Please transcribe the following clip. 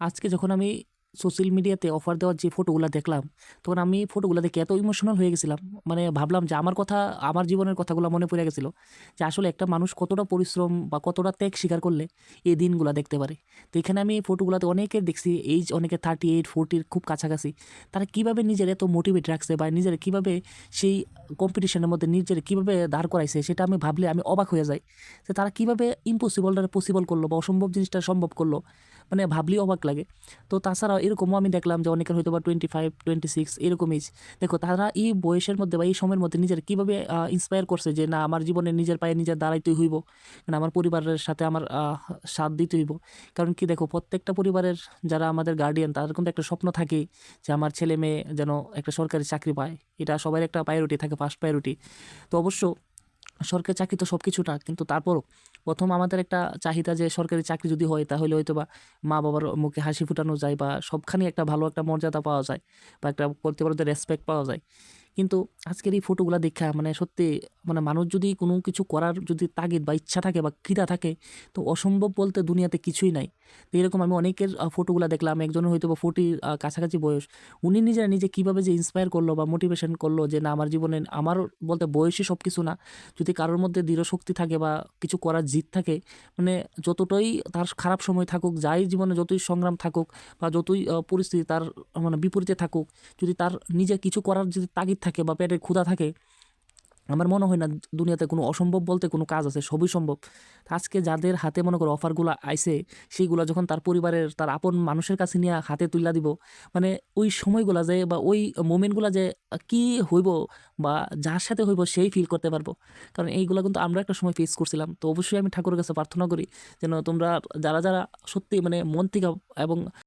আজকে যখন আমি সোশ্যাল মিডিয়াতে অফার দেওয়ার যে ফটোগুলা দেখলাম, তখন আমি ফটোগুলা দেখে এত ইমোশনাল হয়ে গেছিলাম। মানে ভাবলাম যে আমার কথা, আমার জীবনের কথাগুলো মনে পড়ে গেছিল। যে আসলে একটা মানুষ কতটা পরিশ্রম বা কতটা ত্যাগ স্বীকার করলে এই দিনগুলা দেখতে পারে। তো এখানে আমি ফটোগুলাতে অনেকের দেখছি, এইজ অনেকে 38, 40 খুব কাছাকাছি। তারা কিভাবে নিজের এত মোটিভেট রাখছে বা নিজের কিভাবে সেই কম্পিটিশনের মধ্যে নিজের কিভাবে দাঁড় করাইছে, সেটা আমি ভাবলে আমি অবাক হয়ে যাই। যে তারা কিভাবে ইম্পসিবলটারে পসিবল করলো বা অসম্ভব জিনিসটা সম্ভব করলো। মানে ভাবলেই অবাক লাগে। তো তাছাড়াও এরকমও আমি দেখলাম যে অনেকের হয়তো বা 25, 26 এরকম এজ। দেখো তারা এই বয়সের মধ্যে বা এই সময়ের মধ্যে নিজের কীভাবে ইন্সপায়ার করছে যে না, আমার জীবনে নিজের পায়ে নিজের দাঁড়াইতেই হইব। মানে আমার পরিবারের সাথে আমার সাথ দিতে হইব। কারণ কি দেখো, প্রত্যেকটা পরিবারের যারা আমাদের গার্ডিয়ান, তাদের কিন্তু একটা স্বপ্ন থাকে যে আমার ছেলে মেয়ে যেন একটা সরকারি চাকরি পায়। এটা সবার একটা প্রায়োরিটি থাকে, ফার্স্ট প্রায়োরিটি। তো অবশ্য সরকারি চাকরি তো সব কিছু না, কিন্তু তারপরও প্রথম আমাদের একটা চাহিদা যে সরকারি চাকরি যদি হয় তাহলে হয়তো বা মা বাবার মুখে হাসি ফুটানো যায় বা সবখানে একটা ভালো একটা মর্যাদা পাওয়া যায় বা একটা বলতে পারো রেসপেক্ট পাওয়া যায়। কিন্তু আজকের এই ফটোগুলা দেখা মানে সত্যি, মানে মানুষ যদি কোনো কিছু করার যদি তাগিদ বা ইচ্ছা থাকে বা ক্রীড়া থাকে, তো অসম্ভব বলতে দুনিয়াতে কিছুই নাই। তো এরকম আমি অনেকের ফটোগুলা দেখলাম। একজনের হয়তো বা 40 কাছাকাছি বয়স। উনি নিজেরা নিজে কীভাবে যে ইন্সপায়ার করলো বা মোটিভেশন করলো যে না, আমার জীবনে আমার বলতে বয়সই সব কিছু না। যদি কারোর মধ্যে দৃঢ় শক্তি থাকে বা কিছু করার জিদ থাকে, মানে যতটাই তার খারাপ সময় থাকুক, যাই জীবনে যতই সংগ্রাম থাকুক বা যতই পরিস্থিতি তার মানে বিপরীতে থাকুক, যদি তার নিজে কিছু করার যদি তাগিদ থাকে বা পেটের ক্ষুধা থাকে, আমার মনে হয় না দুনিয়াতে কোনো অসম্ভব বলতে কোনো কাজ আছে, সবই সম্ভব। আজকে যাদের হাতে মনে করো অফারগুলো আইছে, সেইগুলো যখন তার পরিবারের তার আপন মানুষের কাছে নিয়ে হাতে তুইলা দিব, মানে ওই সময়গুলা যে বা ওই মোমেন্টগুলা যে কি হইব বা যার সাথে হইব সেই ফিল করতে পারবো। কারণ এইগুলা কিন্তু আমরা একটা সময় ফেস করছিলাম। তো অবশ্যই আমি ঠাকুরের কাছে প্রার্থনা করি যেন তোমরা যারা যারা সত্যি মানে মন থেকে এবং